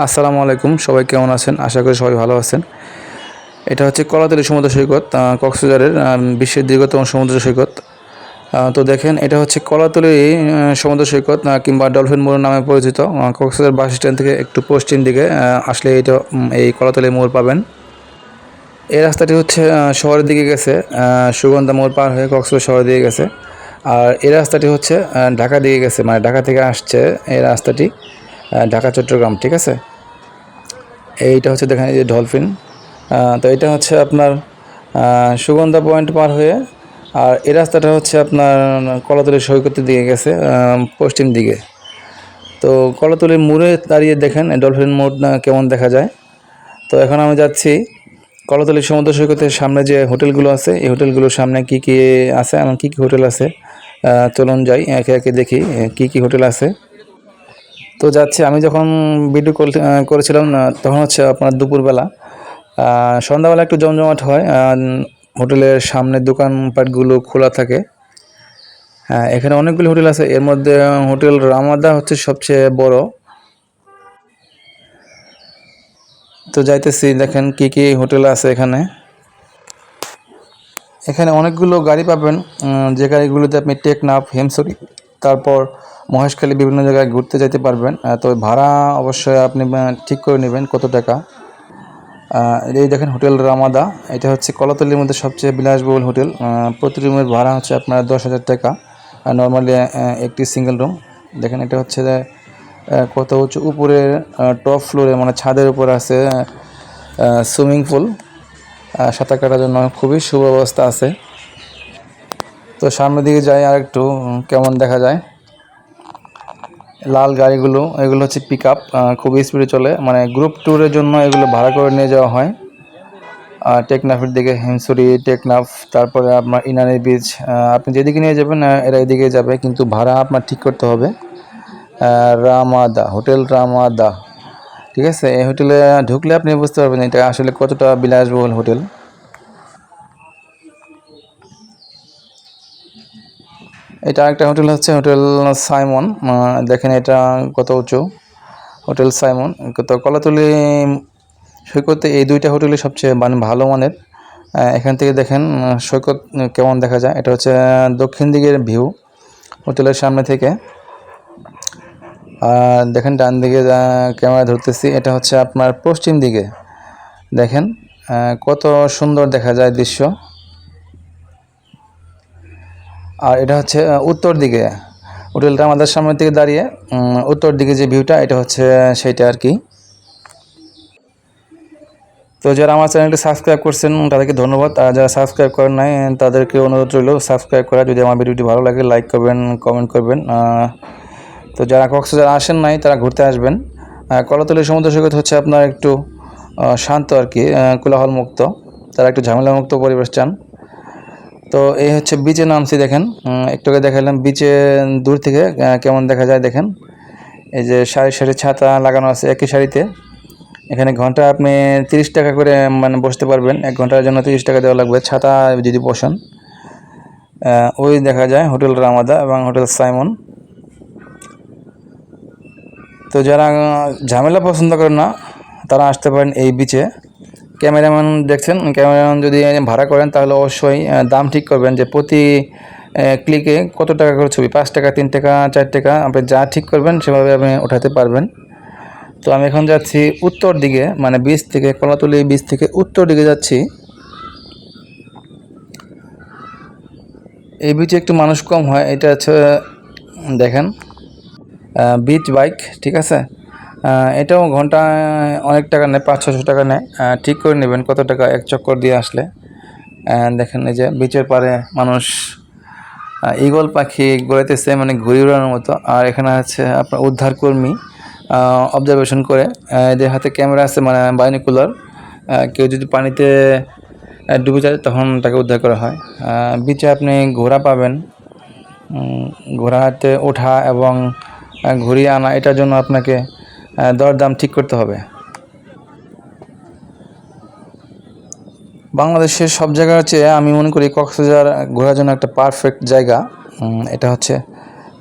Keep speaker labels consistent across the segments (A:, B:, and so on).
A: আসসালামু আলাইকুম, সবাই কেমন আছেন? আশা করি সবাই ভালো আছেন। এটা হচ্ছে কলাতলী সমুদ্র সৈকত, কক্সবাজারের বিশ্বের দীর্ঘতম সমুদ্র সৈকত। তো দেখেন, এটা হচ্ছে কলাতলী সমুদ্র সৈকত, কিংবা ডলফিন মোড় নামে পরিচিত। কক্সবাজার বাস স্ট্যান্ড থেকে একটু পশ্চিম দিকে আসলে এই কলাতলী মোড় পাবেন। এই রাস্তাটি হচ্ছে শহরের দিকে গেছে, সুগন্ধা মোড় পার হয়ে কক্সবাজার শহরের দিকে গেছে। আর এই রাস্তাটি হচ্ছে ঢাকা দিকে গেছে, মানে ঢাকা থেকে আসছে এই রাস্তাটি, ঢাকা চট্টগ্রাম, ঠিক আছে। এইটা হচ্ছে দেখেন, এই যে ডলফিন। তো এটা হচ্ছে আপনার সুগন্ধা পয়েন্ট পার হয়ে, আর এই রাস্তাটা হচ্ছে আপনার কলাতলী সৈকতের দিকে গেছে, পশ্চিম দিকে। তো কলাতলীর মোড়ে দাঁড়িয়ে দেখেন ডলফিন মোড় কেমন দেখা যায়। তো এখন আমি যাচ্ছি কলাতলী সমুদ্র সৈকতের সামনে যে হোটেলগুলো আছে, এই হোটেলগুলোর সামনে কি কি আছে, এমন কি কি হোটেল আছে, চলুন যাই একে একে দেখি কি কি হোটেল আছে। তো যাচ্ছি, আমি যখন ভিডিও কল করেছিলাম তখন হচ্ছে আপনার দুপুরবেলা। সন্ধ্যাবেলা একটু জমজমাট হয়, হোটেলের সামনে দোকানপাটগুলো খোলা থাকে। হ্যাঁ, এখানে অনেকগুলো হোটেল আছে, এর মধ্যে হোটেল রামাদা হচ্ছে সবচেয়ে বড়। তো যাইতেছি, দেখেন কি কি হোটেল আছে এখানে। এখানে অনেকগুলো গাড়ি পাবেন, যে গাড়িগুলোতে আপনি টেকনাফ, হিমছড়ি, তারপর মহেশখালী বিভিন্ন জায়গায় ঘুরতে যেতে পারবেন। তো ভাড়া অবশ্যই আপনি ঠিক করে নেবেন কত টাকা। এই দেখেন হোটেল রামাদা, এটা হচ্ছে কলাতলীর মধ্যে সবচেয়ে বিলাসবহুল হোটেল। প্রতি রুমের ভাড়া হচ্ছে আপনার 10,000 টাকা, নর্মালি একটি সিঙ্গেল রুম। দেখেন এটা হচ্ছে কত উঁচু, উপরে টপ ফ্লোরে মানে ছাদের উপর আছে সুইমিং পুল, সাঁতার কাটার জন্য খুবই সুব্যবস্থা আছে। তো সামনের দিকে যাই আর একটু, কেমন দেখা যায়। লাল গাড়িগুলো, এগুলো হচ্ছে পিক আপ, খুবই স্পিডে চলে, মানে গ্রুপ ট্যুরের জন্য এগুলো ভাড়া করে নিয়ে যাওয়া হয়। টেকনাফের দিকে, হিমছড়ি, টেকনাফ, তারপরে আপনার ইনানি বিচ, আপনি যেদিকে নিয়ে যাবেন এরা এদিকে যাবে, কিন্তু ভাড়া আপনার ঠিক করতে হবে। রামাদা, হোটেল রামাদা, ঠিক আছে। এই হোটেলে ঢুকলে আপনি বুঝতে পারবেন এটা আসলে কতটা বিলাসবহুল হোটেল। এটা একটা হোটেল হচ্ছে হোটেল সাইমন, দেখেন এটা কত উঁচু, হোটেল সাইমন। তো কলাতলী সৈকতে এই দুইটা হোটেলই সবচেয়ে মানে ভালো মানের। এখান থেকে দেখেন সৈকত কেমন দেখা যায়। এটা হচ্ছে দক্ষিণ দিকের ভিউ হোটেলের সামনে থেকে। দেখেন ডান দিকে ক্যামেরা ধরতেছি, এটা হচ্ছে আপনার পশ্চিম দিকে। দেখেন কত সুন্দর দেখা যায় দৃশ্য। আর এটা হচ্ছে উত্তর দিকে, হোটেলটা আমাদের সামনের দিকে দাঁড়িয়ে, উত্তর দিকে যে ভিউটা, এটা হচ্ছে সেইটা আর কি। তো যারা আমার চ্যানেলটি সাবস্ক্রাইব করছেন তাদেরকে ধন্যবাদ, আর যারা সাবস্ক্রাইব করেন নাই তাদেরকে অনুরোধ রইল সাবস্ক্রাইব করা। যদি আমার ভিডিওটি ভালো লাগে লাইক করবেন, কমেন্ট করবেন। তো যারা কক্সবাজার আসেন নাই তারা ঘুরতে আসবেন। কলাতলী সমুদ্র সৈকত হচ্ছে আপনার একটু শান্ত আর কি, কোলাহল মুক্ত, তারা একটু ঝামেলা মুক্ত পরিবেশ চান। তো এই হচ্ছে বিচে নামছি, দেখেন একটু আগে দেখালাম বিচে দূর থেকে কেমন দেখা যায়। দেখেন এই যে সারি সারি ছাতা লাগানো আছে একই সারিতে। এখানে ঘন্টা আপনি 30 টাকা করে মানে বসতে পারবেন, 1 ঘন্টার জন্য 30 টাকা দেওয়া লাগবে ছাতা যদি বসেন। ওই দেখা যায় হোটেল রামাদা এবং হোটেল সাইমন। তো যারা ঝামেলা পছন্দ করেন না তারা আসতে পারেন এই বিচে। ক্যামেরাম্যান দেখছেন, ক্যামেরাম্যান যদি ভাড়া করেন তাহলে অবশ্যই দাম ঠিক করবেন, যে প্রতি ক্লিকে কত টাকা করে ছবি, 5 টাকা, 3 টাকা, 4 টাকা, আপনি যা ঠিক করবেন সেভাবে আপনি ওঠাতে পারবেন। তো আমি এখন যাচ্ছি উত্তর দিকে, মানে বিচ থেকে, কলাতলী বিচ থেকে উত্তর দিকে যাচ্ছি। এই বিচে একটু মানুষ কম হয়, এটা হচ্ছে দেখেন বিচ বাইক, ঠিক আছে। এটাও ঘন্টায় অনেক টাকা নেয়, 500-600 টাকা নেয়। ঠিক করে নেবেন কত টাকা এক চক্কর দিয়ে আসলে। দেখেন এই যে বিচের পারে মানুষ ঈগল পাখি গড়াইতেছে, মানে ঘুড়ি উড়ানোর মতো। আর এখানে আছে আপনার উদ্ধারকর্মী অবজারভেশন করে, এদের হাতে ক্যামেরা আছে, মানে বাইনোকুলার। কেউ যদি পানিতে ডুবে যায় তখন তাকে উদ্ধার করা হয়। বিচে আপনি ঘোড়া পাবেন, ঘোড়াতে ওঠা এবং ঘুরিয়ে আনা, এটার জন্য আপনাকে দরদাম ঠিক করতে হবে। বাংলাদেশের সব জায়গার চেয়ে আমি মনে করি কক্সবাজার ঘোরার জন্য একটা পারফেক্ট জায়গা। এটা হচ্ছে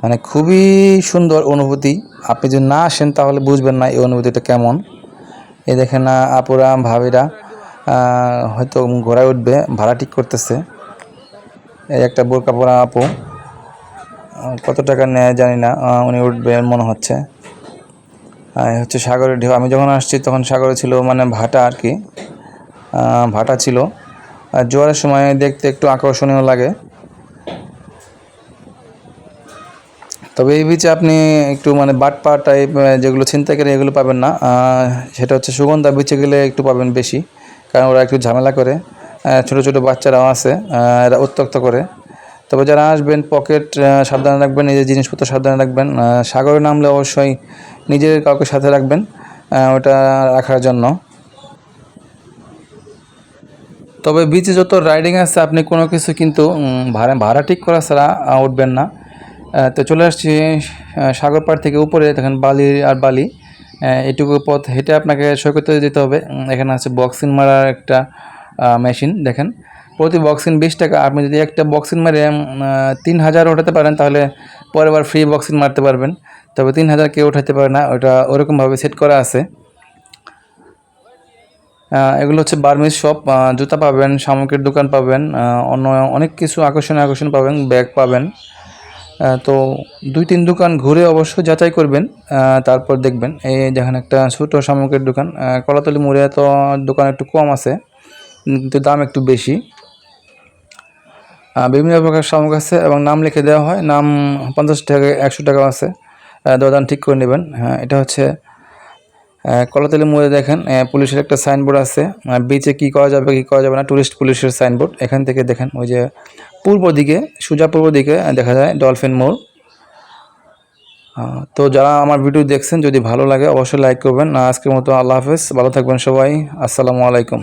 A: মানে খুবই সুন্দর অনুভূতি। আপনি যদি না আসেন তাহলে বুঝবেন না এই অনুভূতিটা কেমন। এই দেখেন আপুরা ভাবিরা হয়তো ঘোড়ায় উঠবে, ভাড়া ঠিক করতেছে। এই একটা বোরকা পরা আপু, কত টাকা নেয় জানি না, উনি উঠবে মনে হচ্ছে। হচ্ছে সাগরের ঢেউ। আমি যখন আসছি তখন সাগরে ছিল মানে ভাটা আর কি, ভাটা ছিল। আর জোয়ারের সময় দেখতে একটু আকর্ষণীয় লাগে। তবে এই বিচে আপনি একটু মানে বাটপা টাইপ যেগুলো ছিনতাইকারী এগুলো পাবেন না। সেটা হচ্ছে সুগন্ধা বিচে গেলে একটু পাবেন বেশি, কারণ ওরা একটু ঝামেলা করে। ছোটো ছোটো বাচ্চারাও আছে, এরা উত্ত্যক্ত করে। তবে যারা আসবেন পকেট সাবধানে রাখবেন, নিজের জিনিসপত্র সাবধানে রাখবেন। সাগরে নামলে অবশ্যই নিজের কাউকে সাথে রাখবেন ওটা রাখার জন্য। তবে বিচে যত রাইডিং আছে আপনি কোনো কিছু কিন্তু ভাড়া ঠিক করা ছাড়া উঠবেন না। তো চলে আসছি সাগর পাড় থেকে উপরে, দেখেন বালি আর বালি। এটুকু পথ হেঁটে আপনাকে সৈকতে যেতে হবে। এখানে আছে বক্সিং মারার একটা মেশিন, দেখেন প্রতি বক্সিং 20 টাকা। আপনি যদি একটা বক্সিং মারে 3000 ওঠাতে পারেন তাহলে পরের বার ফ্রি বক্সিং মারতে পারবেন। তবে 3000 কেউ উঠাতে পারে না, ওটা ওরকমভাবে সেট করা আছে। এগুলো হচ্ছে বার্মিজ শপ, জুতা পাবেন, সামগ্রীর দোকান পাবেন, অন্য অনেক কিছু আকর্ষণ পাবেন, ব্যাগ পাবেন। তো 2-3 দোকান ঘুরে অবশ্যই যাচাই করবেন, তারপর দেখবেন। এই যেখানে একটা ছোটো সামগ্রীর দোকান, কলাতলি মোড়ে তো দোকান একটু কম আছে কিন্তু দাম একটু বেশি। বিভিন্ন প্রকার সামগ্রী আছে এবং নাম লিখে দেওয়া হয়, নাম 50 টাকা 100 টাকা আছে, দরদাম ঠিক করে নেবেন। হ্যাঁ, এটা হচ্ছে কলাতলি মোড়ে দেখেন পুলিশের একটা সাইনবোর্ড আছে, বিচে কী করা যাবে কী করা যাবে না, টুরিস্ট পুলিশের সাইনবোর্ড। এখান থেকে দেখেন ওই যে পূর্ব দিকে, সোজা পূর্ব দিকে দেখা যায় ডলফিন মোড়। তো যারা আমার ভিডিও দেখছেন যদি ভালো লাগে অবশ্যই লাইক করবেন। আজকের মতো আল্লাহ হাফেজ, ভালো থাকবেন সবাই, আসসালামু আলাইকুম।